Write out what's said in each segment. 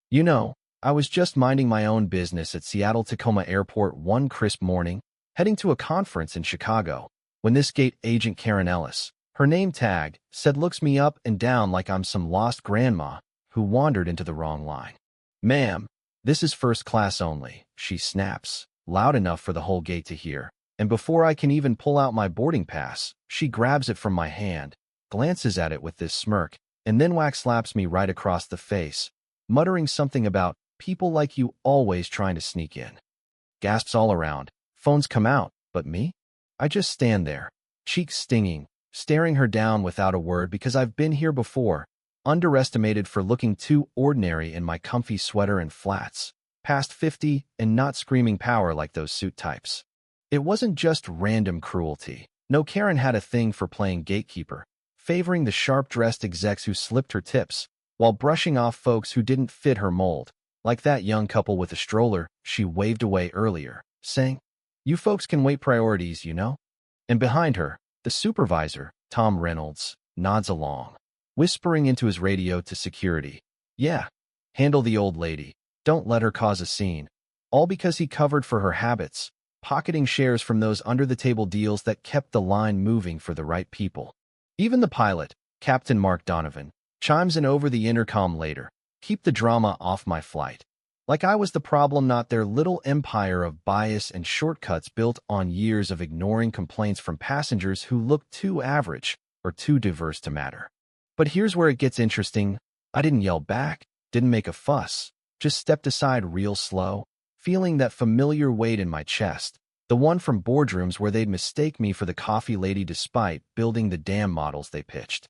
You know, I was just minding my own business at Seattle-Tacoma Airport one crisp morning, heading to a conference in Chicago, when this gate agent Karen Ellis, her name tagged, said looks me up and down like I'm some lost grandma who wandered into the wrong line. "Ma'am, this is first class only," she snaps, loud enough for the whole gate to hear. And before I can even pull out my boarding pass, she grabs it from my hand, glances at it with this smirk, and then whack slaps me right across the face, muttering something about people like you always trying to sneak in. Gasps all around. Phones come out, but me? I just stand there, cheeks stinging, staring her down without a word because I've been here before, underestimated for looking too ordinary in my comfy sweater and flats, past 50 and not screaming power like those suit types. It wasn't just random cruelty. No, Karen had a thing for playing gatekeeper, favoring the sharp-dressed execs who slipped her tips, while brushing off folks who didn't fit her mold, like that young couple with a stroller she waved away earlier, saying, "You folks can wait, priorities, you know?" And behind her, the supervisor, Tom Reynolds, nods along, whispering into his radio to security, "Yeah, handle the old lady. Don't let her cause a scene." All because he covered for her habits, pocketing shares from those under-the-table deals that kept the line moving for the right people. Even the pilot, Captain Mark Donovan, chimes in over the intercom later, "Keep the drama off my flight." Like I was the problem, not their little empire of bias and shortcuts built on years of ignoring complaints from passengers who looked too average or too diverse to matter. But here's where it gets interesting. I didn't yell back, didn't make a fuss, just stepped aside real slow, feeling that familiar weight in my chest, the one from boardrooms where they'd mistake me for the coffee lady despite building the damn models they pitched.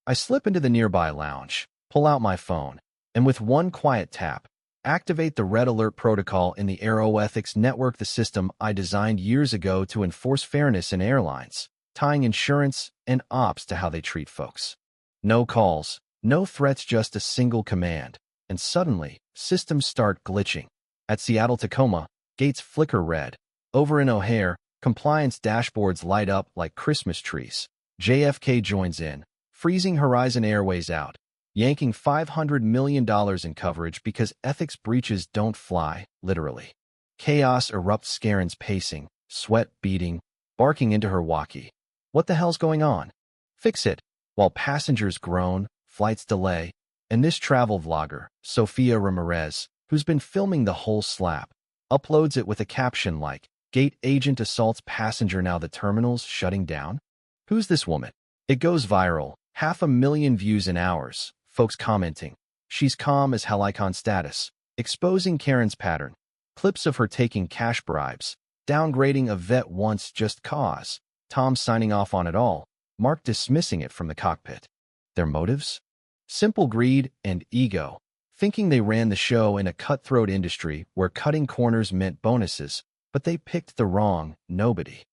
I slip into the nearby lounge, pull out my phone, and with one quiet tap, activate the red alert protocol in the Aeroethics Network, the system I designed years ago to enforce fairness in airlines, tying insurance and ops to how they treat folks. No calls, no threats, just a single command, and suddenly, systems start glitching. At Seattle-Tacoma, gates flicker red. Over in O'Hare, compliance dashboards light up like Christmas trees. JFK joins in, freezing Horizon Airways out, yanking $500 million in coverage because ethics breaches don't fly, literally. Chaos erupts, Karen's pacing, sweat beading, barking into her walkie. What the hell's going on? Fix it. While passengers groan, flights delay, and this travel vlogger, Sofia Ramirez, who's been filming the whole slap, uploads it with a caption like, "Gate agent assaults passenger, now the terminal's shutting down." Who's this woman? It goes viral, 500,000 views in hours, folks commenting, "She's calm as hell," icon status, exposing Karen's pattern, clips of her taking cash bribes, downgrading a vet once just cause, Tom signing off on it all, Mark dismissing it from the cockpit. Their motives? Simple greed and ego, thinking they ran the show in a cutthroat industry where cutting corners meant bonuses, but they picked the wrong nobody.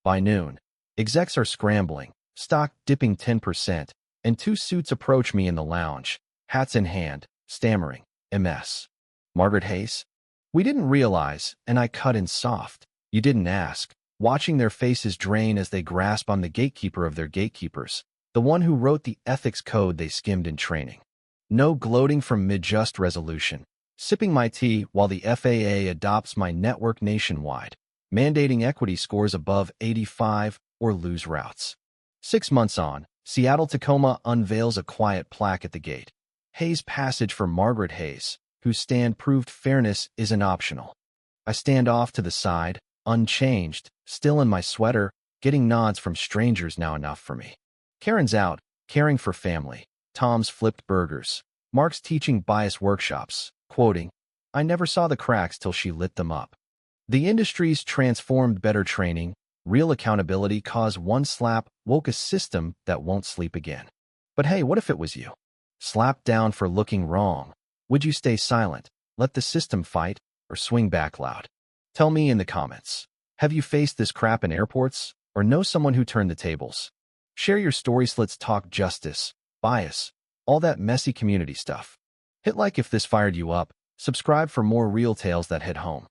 By noon, execs are scrambling, stock dipping 10%, and two suits approach me in the lounge, hats in hand, stammering, "MS. Margaret Hayes?" "We didn't realize," and I cut in soft, "You didn't ask," watching their faces drain as they grasp on the gatekeeper of their gatekeepers, the one who wrote the ethics code they skimmed in training. No gloating from mid-just resolution, sipping my tea while the FAA adopts my network nationwide, mandating equity scores above 85 or lose routes. 6 months on, Seattle-Tacoma unveils a quiet plaque at the gate. Hayes passage for Margaret Hayes, whose stand proved fairness isn't optional. I stand off to the side, unchanged, still in my sweater, getting nods from strangers now enough for me. Karen's out, caring for family. Tom's flipped burgers. Mark's teaching bias workshops, quoting, "I never saw the cracks till she lit them up." The industry's transformed, better training, real accountability, cause one slap woke a system that won't sleep again. But hey, what if it was you? Slapped down for looking wrong. Would you stay silent, let the system fight, or swing back loud? Tell me in the comments. Have you faced this crap in airports, or know someone who turned the tables? Share your stories. Let's talk justice, bias, all that messy community stuff. Hit like if this fired you up, subscribe for more real tales that hit home.